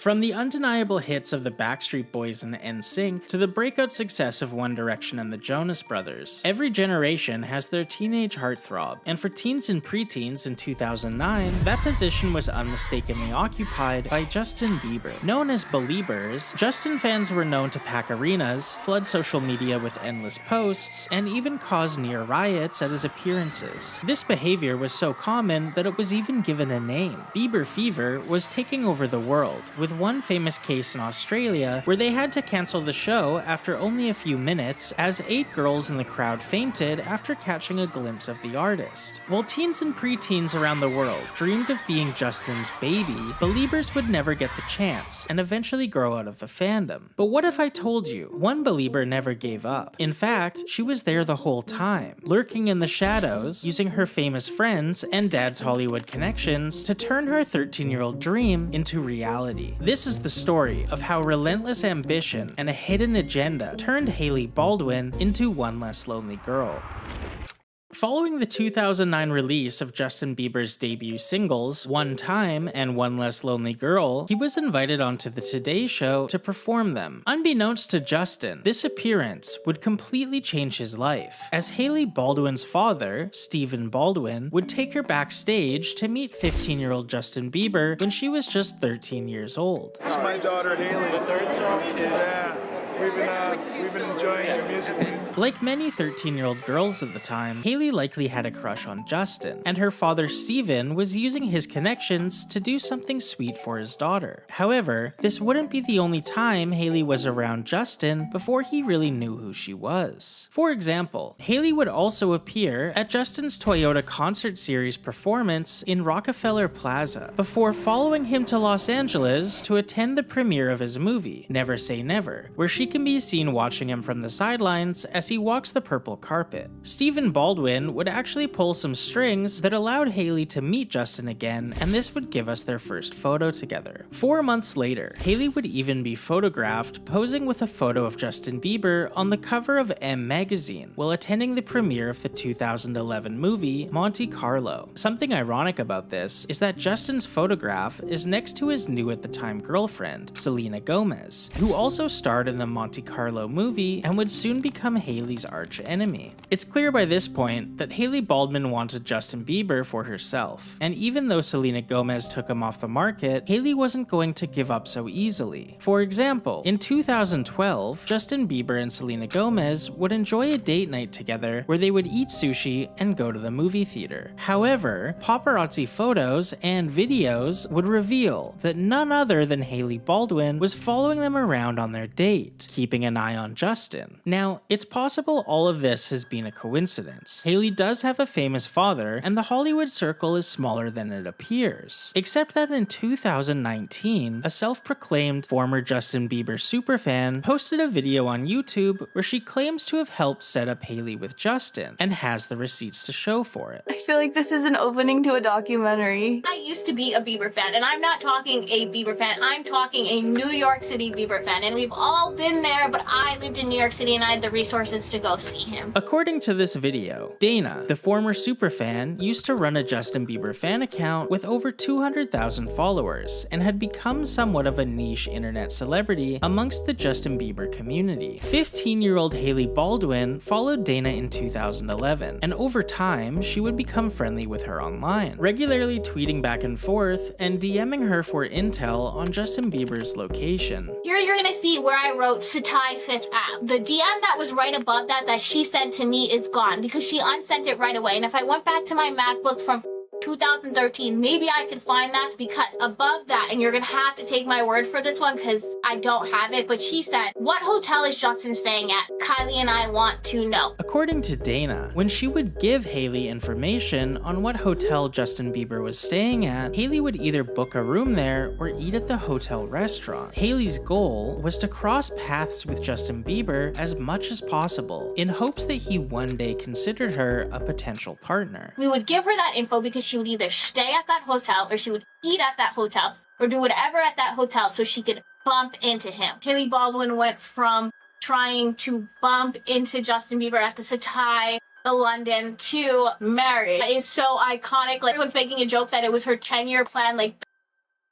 From the undeniable hits of the Backstreet Boys and NSYNC to the breakout success of One Direction and the Jonas Brothers, every generation has their teenage heartthrob, and for teens and preteens in 2009, that position was unmistakably occupied by Justin Bieber. Known as Beliebers, Justin fans were known to pack arenas, flood social media with endless posts, and even cause near riots at his appearances. This behavior was so common that it was even given a name. Bieber fever was taking over the world, with one famous case in Australia where they had to cancel the show after only a few minutes as 8 girls in the crowd fainted after catching a glimpse of the artist. While teens and preteens around the world dreamed of being Justin's baby, Beliebers would never get the chance and eventually grow out of the fandom. But what if I told you one Belieber never gave up? In fact, she was there the whole time, lurking in the shadows, using her famous friends and dad's Hollywood connections to turn her 13-year-old dream into reality. This is the story of how relentless ambition and a hidden agenda turned Hailey Baldwin into one less lonely girl. Following the 2009 release of Justin Bieber's debut singles, One Time and One Less Lonely Girl, he was invited onto the Today Show to perform them. Unbeknownst to Justin, this appearance would completely change his life, as Hailey Baldwin's father, Stephen Baldwin, would take her backstage to meet 15-year-old Justin Bieber when she was just 13 years old. This is my daughter Hailey. The third song? Yeah. We've been enjoying your music. Like many 13-year-old girls at the time, Hailey likely had a crush on Justin, and her father Steven was using his connections to do something sweet for his daughter. However, this wouldn't be the only time Hailey was around Justin before he really knew who she was. For example, Hailey would also appear at Justin's Toyota concert series performance in Rockefeller Plaza, before following him to Los Angeles to attend the premiere of his movie, Never Say Never, where she can be seen watching him from the sidelines as he walks the purple carpet. Stephen Baldwin would actually pull some strings that allowed Hailey to meet Justin again, and this would give us their first photo together. 4 months later, Hailey would even be photographed posing with a photo of Justin Bieber on the cover of M magazine while attending the premiere of the 2011 movie Monte Carlo. Something ironic about this is that Justin's photograph is next to his new at the time girlfriend, Selena Gomez, who also starred in the Monte Carlo movie and would soon become Hailey's arch enemy. It's clear by this point that Hailey Baldwin wanted Justin Bieber for herself, and even though Selena Gomez took him off the market, Hailey wasn't going to give up so easily. For example, in 2012, Justin Bieber and Selena Gomez would enjoy a date night together where they would eat sushi and go to the movie theater. However, paparazzi photos and videos would reveal that none other than Hailey Baldwin was following them around on their date, keeping an eye on Justin. Now, it's possible all of this has been a coincidence. Hailey does have a famous father, and the Hollywood circle is smaller than it appears. Except that in 2019, a self-proclaimed former Justin Bieber superfan posted a video on YouTube where she claims to have helped set up Hailey with Justin, and has the receipts to show for it. I feel like this is an opening to a documentary. I used to be a Bieber fan, and I'm not talking a Bieber fan, I'm talking a New York City Bieber fan, and we've all been there, but I lived in New York City and I had the resources to go see him. According to this video, Dana, the former superfan, used to run a Justin Bieber fan account with over 200,000 followers and had become somewhat of a niche internet celebrity amongst the Justin Bieber community. 15-year-old Hailey Baldwin followed Dana in 2011, and over time, she would become friendly with her online, regularly tweeting back and forth and DMing her for intel on Justin Bieber's location. Here you're gonna see where I wrote Satai 5th app. The DM that was right above that she sent to me is gone because she unsent it right away. And if I went back to my MacBook from 2013, maybe I could find that, because above that, and you're gonna have to take my word for this one because I don't have it, but she said, "What hotel is Justin staying at? Kylie and I want to know." According to Dana, when she would give Hailey information on what hotel Justin Bieber was staying at, Hailey would either book a room there or eat at the hotel restaurant. Hailey's goal was to cross paths with Justin Bieber as much as possible, in hopes that he one day considered her a potential partner. We would give her that info because she would either stay at that hotel or she would eat at that hotel or do whatever at that hotel so she could bump into him. Hailey Baldwin went from trying to bump into Justin Bieber at the Satai, the London, to marriage. It is so iconic. Like, everyone's making a joke that it was her 10-year plan. Like,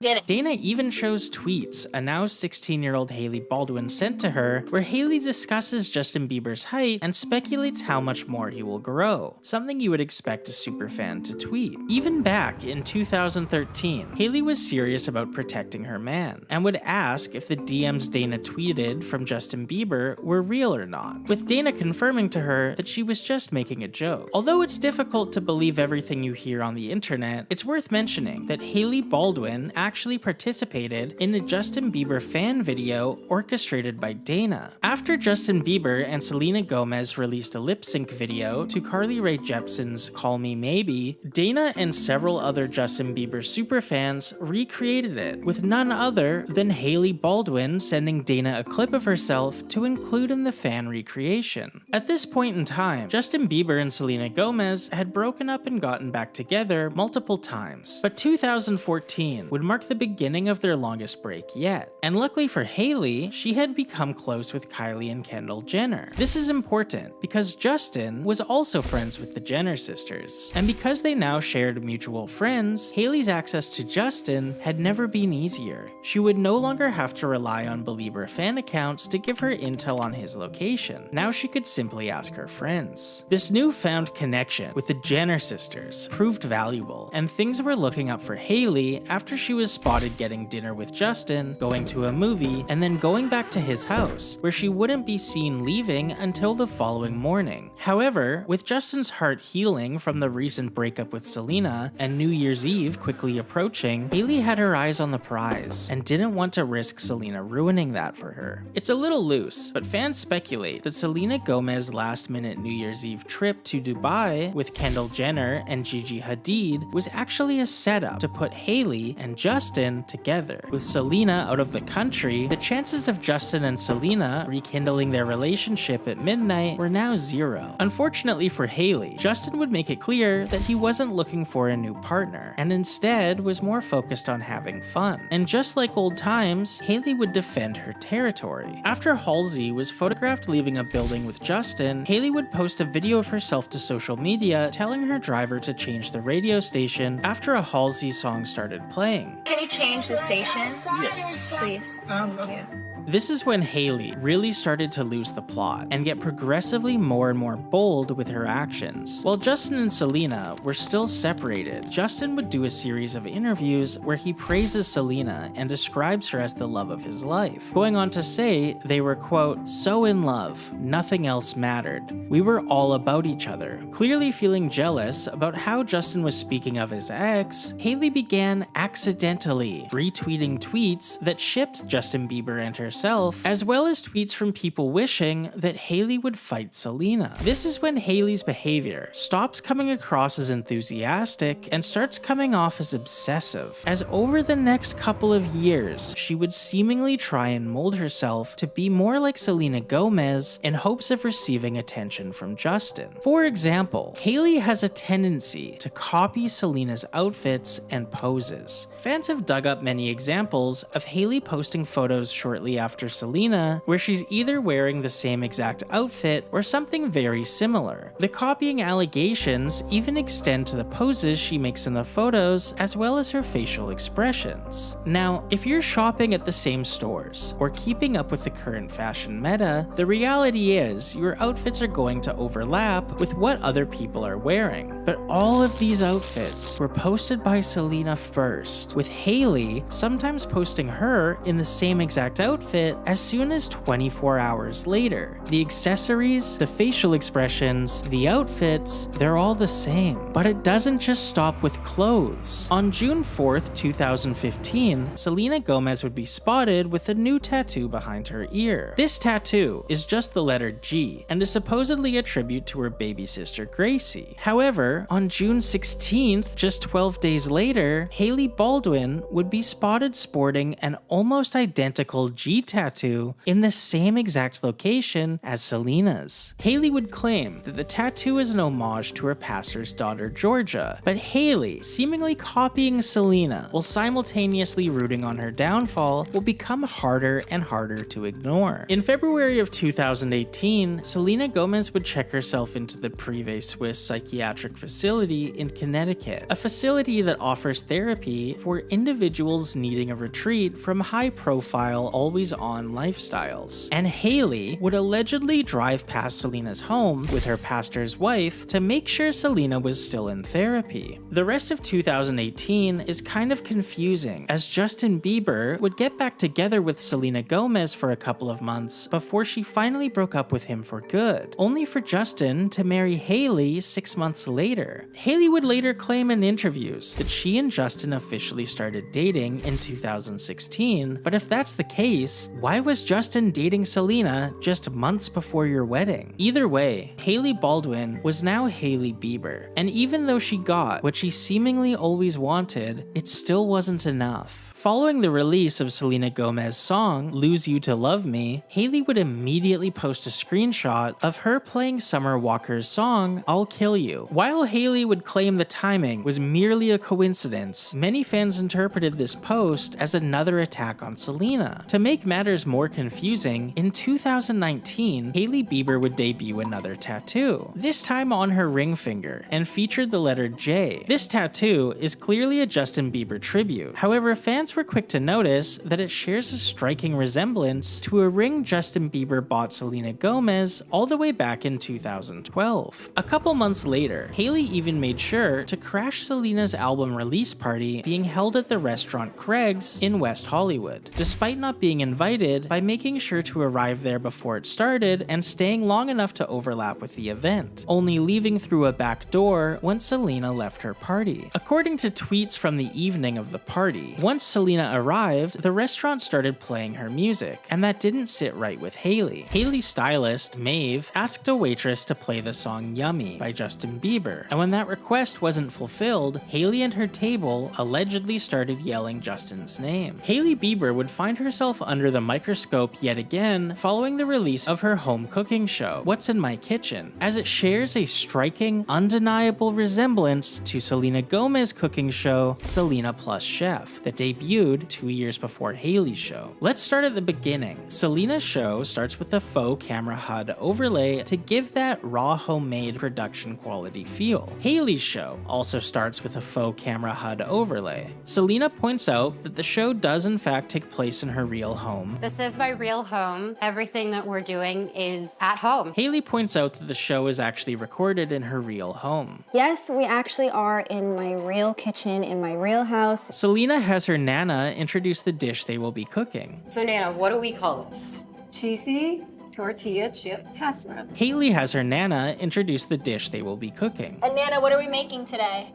Get it. Dana even shows tweets a now 16-year-old Hailey Baldwin sent to her where Hailey discusses Justin Bieber's height and speculates how much more he will grow, something you would expect a superfan to tweet. Even back in 2013, Hailey was serious about protecting her man and would ask if the DMs Dana tweeted from Justin Bieber were real or not, with Dana confirming to her that she was just making a joke. Although it's difficult to believe everything you hear on the internet, it's worth mentioning that Hailey Baldwin actually participated in a Justin Bieber fan video orchestrated by Dana. After Justin Bieber and Selena Gomez released a lip sync video to Carly Rae Jepsen's Call Me Maybe, Dana and several other Justin Bieber superfans recreated it, with none other than Hailey Baldwin sending Dana a clip of herself to include in the fan recreation. At this point in time, Justin Bieber and Selena Gomez had broken up and gotten back together multiple times, but 2014 would mark the beginning of their longest break yet. And luckily for Hailey, she had become close with Kylie and Kendall Jenner. This is important because Justin was also friends with the Jenner sisters, and because they now shared mutual friends, Hailey's access to Justin had never been easier. She would no longer have to rely on Belieber fan accounts to give her intel on his location. Now she could simply ask her friends. This newfound connection with the Jenner sisters proved valuable, and things were looking up for Hailey after she was spotted getting dinner with Justin, going to a movie, and then going back to his house, where she wouldn't be seen leaving until the following morning. However, with Justin's heart healing from the recent breakup with Selena and New Year's Eve quickly approaching, Hailey had her eyes on the prize and didn't want to risk Selena ruining that for her. It's a little loose, but fans speculate that Selena Gomez's last-minute New Year's Eve trip to Dubai with Kendall Jenner and Gigi Hadid was actually a setup to put Hailey and Justin together. With Selena out of the country, the chances of Justin and Selena rekindling their relationship at midnight were now zero. Unfortunately for Hailey, Justin would make it clear that he wasn't looking for a new partner, and instead was more focused on having fun. And just like old times, Hailey would defend her territory. After Halsey was photographed leaving a building with Justin, Hailey would post a video of herself to social media telling her driver to change the radio station after a Halsey song started playing. Can you change the station? Yeah. Please. Thank you. This is when Hailey really started to lose the plot and get progressively more and more bold with her actions. While Justin and Selena were still separated, Justin would do a series of interviews where he praises Selena and describes her as the love of his life, going on to say they were, quote, so in love, nothing else mattered. We were all about each other. Clearly feeling jealous about how Justin was speaking of his ex, Hailey began accidentally retweeting tweets that shipped Justin Bieber and herself, as well as tweets from people wishing that Hailey would fight Selena. This is when Hailey's behavior stops coming across as enthusiastic and starts coming off as obsessive, as over the next couple of years, she would seemingly try and mold herself to be more like Selena Gomez in hopes of receiving attention from Justin. For example, Hailey has a tendency to copy Selena's outfits and poses. Fans have dug up many examples of Hailey posting photos shortly after Selena where she's either wearing the same exact outfit or something very similar. The copying allegations even extend to the poses she makes in the photos as well as her facial expressions. Now, if you're shopping at the same stores or keeping up with the current fashion meta, the reality is your outfits are going to overlap with what other people are wearing. But all of these outfits were posted by Selena first, with Hailey sometimes posting her in the same exact outfit as soon as 24 hours later. The accessories, the facial expressions, the outfits, they're all the same. But it doesn't just stop with clothes. On June 4th, 2015, Selena Gomez would be spotted with a new tattoo behind her ear. This tattoo is just the letter G and is supposedly a tribute to her baby sister Gracie. However, on June 16th, just 12 days later, Hailey Baldwin would be spotted sporting an almost identical G sweet tattoo in the same exact location as Selena's. Hailey would claim that the tattoo is an homage to her pastor's daughter Georgia, but Hailey, seemingly copying Selena while simultaneously rooting on her downfall, will become harder and harder to ignore. In February of 2018, Selena Gomez would check herself into the Privé Swiss psychiatric facility in Connecticut, a facility that offers therapy for individuals needing a retreat from high-profile, always-on lifestyles. And Hailey would allegedly drive past Selena's home with her pastor's wife to make sure Selena was still in therapy. The rest of 2018 is kind of confusing, as Justin Bieber would get back together with Selena Gomez for a couple of months before she finally broke up with him for good, only for Justin to marry Hailey 6 months later. Hailey would later claim in interviews that she and Justin officially started dating in 2016, but if that's the case, why was Justin dating Selena just months before your wedding? Either way, Hailey Baldwin was now Hailey Bieber, and even though she got what she seemingly always wanted, it still wasn't enough. Following the release of Selena Gomez's song, Lose You to Love Me, Hailey would immediately post a screenshot of her playing Summer Walker's song, I'll Kill You. While Hailey would claim the timing was merely a coincidence, many fans interpreted this post as another attack on Selena. To make matters more confusing, in 2019, Hailey Bieber would debut another tattoo, this time on her ring finger, and featured the letter J. This tattoo is clearly a Justin Bieber tribute. However, fans were quick to notice that it shares a striking resemblance to a ring Justin Bieber bought Selena Gomez all the way back in 2012. A couple months later, Hailey even made sure to crash Selena's album release party being held at the restaurant Craig's in West Hollywood, despite not being invited, by making sure to arrive there before it started and staying long enough to overlap with the event, only leaving through a back door once Selena left her party. According to tweets from the evening of the party, once Selena arrived, the restaurant started playing her music, and that didn't sit right with Hailey. Hailey's stylist, Maeve, asked a waitress to play the song Yummy by Justin Bieber, and when that request wasn't fulfilled, Hailey and her table allegedly started yelling Justin's name. Hailey Bieber would find herself under the microscope yet again following the release of her home cooking show, What's in My Kitchen, as it shares a striking, undeniable resemblance to Selena Gomez's cooking show, Selena Plus Chef, that debuted 2 years before Hailey's show. Let's start at the beginning. Selena's show starts with a faux camera HUD overlay to give that raw homemade production quality feel. Hailey's show also starts with a faux camera HUD overlay. Selena points out that the show does in fact take place in her real home. This is my real home. Everything that we're doing is at home. Hailey points out that the show is actually recorded in her real home. Yes, we actually are in my real kitchen, in my real house. Selena has her Nana introduce the dish they will be cooking. So Nana, what do we call this? Cheesy tortilla chip casserole. Hailey has her Nana introduce the dish they will be cooking. And Nana, what are we making today?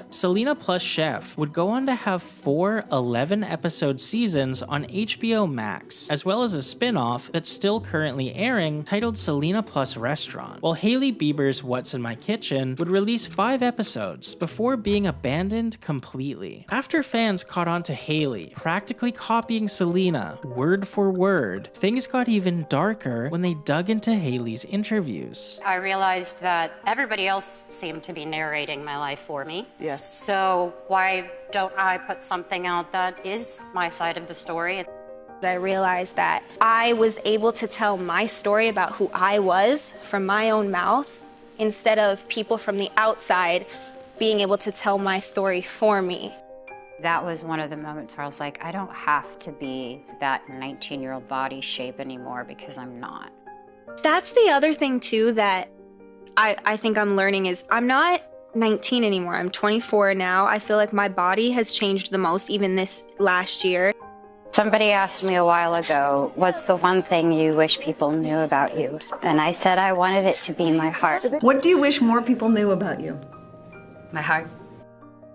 Selena Plus Chef would go on to have 4 11-episode seasons on HBO Max, as well as a spin-off that's still currently airing titled Selena Plus Restaurant, while Hailey Bieber's What's in My Kitchen would release 5 episodes before being abandoned completely. After fans caught on to Hailey practically copying Selena word for word, things got even darker when they dug into Hailey's interviews. I realized that everybody else seemed to be narrating my life for me. Yes. So why don't I put something out that is my side of the story? I realized that I was able to tell my story about who I was from my own mouth instead of people from the outside being able to tell my story for me. That was one of the moments where I was like, I don't have to be that 19-year-old body shape anymore because I'm not. That's the other thing too that I think I'm learning is I'm not 19 anymore. I'm 24 now. I feel like my body has changed the most even this last year. Somebody asked me a while ago, what's the one thing you wish people knew about you? And I said I wanted it to be my heart. What do you wish more people knew about you? My heart.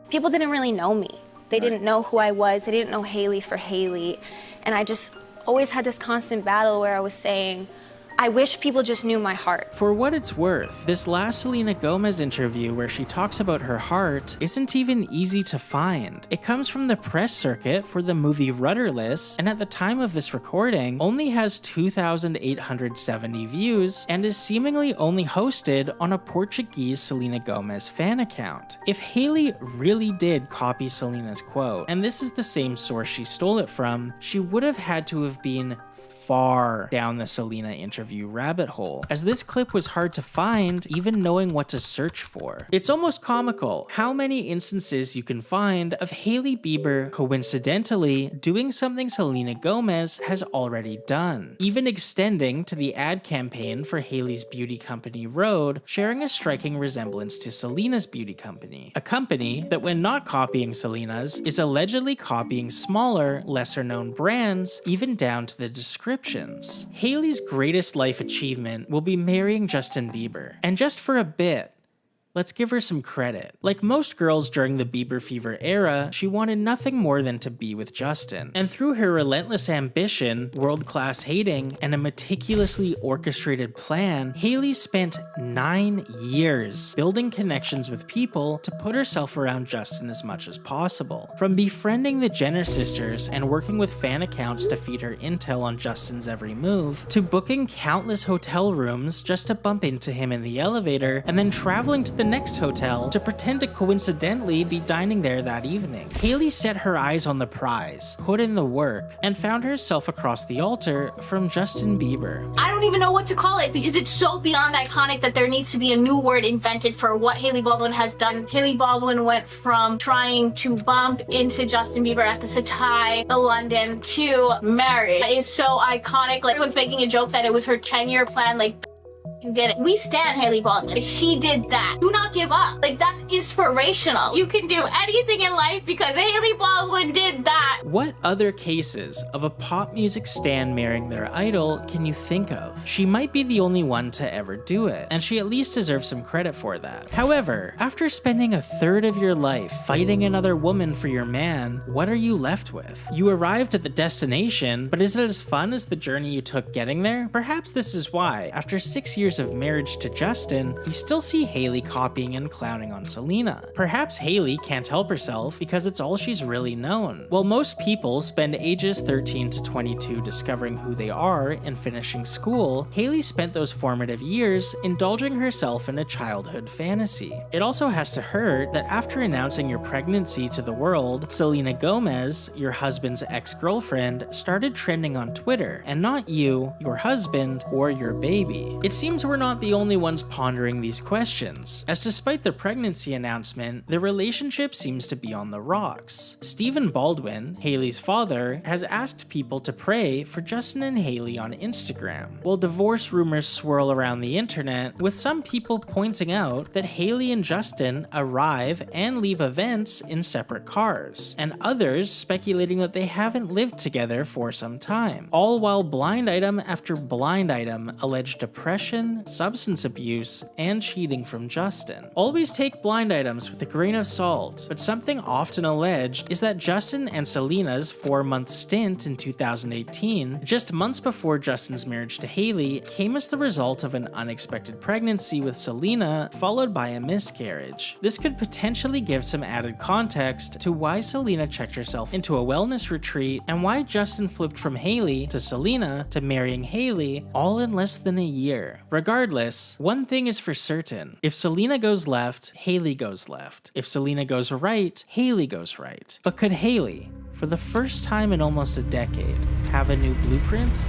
People didn't really know me. They didn't know who I was. They didn't know Hailey for Hailey. And I just always had this constant battle where I was saying, I wish people just knew my heart. For what it's worth, this last Selena Gomez interview where she talks about her heart isn't even easy to find. It comes from the press circuit for the movie Rudderless, and at the time of this recording, only has 2,870 views, and is seemingly only hosted on a Portuguese Selena Gomez fan account. If Hailey really did copy Selena's quote, and this is the same source she stole it from, she would have had to have been far down the Selena interview rabbit hole, as this clip was hard to find even knowing what to search for. It's almost comical how many instances you can find of Hailey Bieber coincidentally doing something Selena Gomez has already done, even extending to the ad campaign for Hailey's beauty company Rhode, sharing a striking resemblance to Selena's beauty company, a company that when not copying Selena's is allegedly copying smaller, lesser known brands, even down to the description. Hailey's greatest life achievement will be marrying Justin Bieber, and just for a bit, let's give her some credit. Like most girls during the Bieber fever era, she wanted nothing more than to be with Justin. And through her relentless ambition, world-class hating, and a meticulously orchestrated plan, Hailey spent 9 years building connections with people to put herself around Justin as much as possible. From befriending the Jenner sisters and working with fan accounts to feed her intel on Justin's every move, to booking countless hotel rooms just to bump into him in the elevator, and then traveling to the next hotel to pretend to coincidentally be dining there that evening. Hailey set her eyes on the prize, put in the work, and found herself across the altar from Justin Bieber. I don't even know what to call it because it's so beyond iconic that there needs to be a new word invented for what Hailey Baldwin has done. Hailey Baldwin went from trying to bump into Justin Bieber at the Satai, the London, to marriage. It is so iconic. Like, everyone's making a joke that it was her 10-year plan. Like, did it. We stand Hailey Baldwin. She did that. Do not give up. Like, that's inspirational. You can do anything in life because Hailey Baldwin did that. What other cases of a pop music stan marrying their idol can you think of? She might be the only one to ever do it, and she at least deserves some credit for that. However, after spending a third of your life fighting another woman for your man, what are you left with? You arrived at the destination, but is it as fun as the journey you took getting there? Perhaps this is why, after 6 years of marriage to Justin, we still see Hailey copying and clowning on Selena. Perhaps Hailey can't help herself because it's all she's really known. While most people spend ages 13 to 22 discovering who they are and finishing school, Hailey spent those formative years indulging herself in a childhood fantasy. It also has to hurt that after announcing your pregnancy to the world, Selena Gomez, your husband's ex-girlfriend, started trending on Twitter, and not you, your husband, or your baby. It seems we're not the only ones pondering these questions, as despite the pregnancy announcement, the relationship seems to be on the rocks. Stephen Baldwin, Hailey's father, has asked people to pray for Justin and Hailey on Instagram, while divorce rumors swirl around the internet, with some people pointing out that Hailey and Justin arrive and leave events in separate cars, and others speculating that they haven't lived together for some time, all while blind item after blind item allege depression, substance abuse, and cheating from Justin. Always take blind items with a grain of salt, but something often alleged is that Justin and Selena's 4-month stint in 2018, just months before Justin's marriage to Hailey, came as the result of an unexpected pregnancy with Selena, followed by a miscarriage. This could potentially give some added context to why Selena checked herself into a wellness retreat and why Justin flipped from Hailey to Selena to marrying Hailey all in less than a year. Regardless, one thing is for certain. If Selena goes left, Hailey goes left. If Selena goes right, Hailey goes right. But could Hailey, for the first time in almost a decade, have a new blueprint?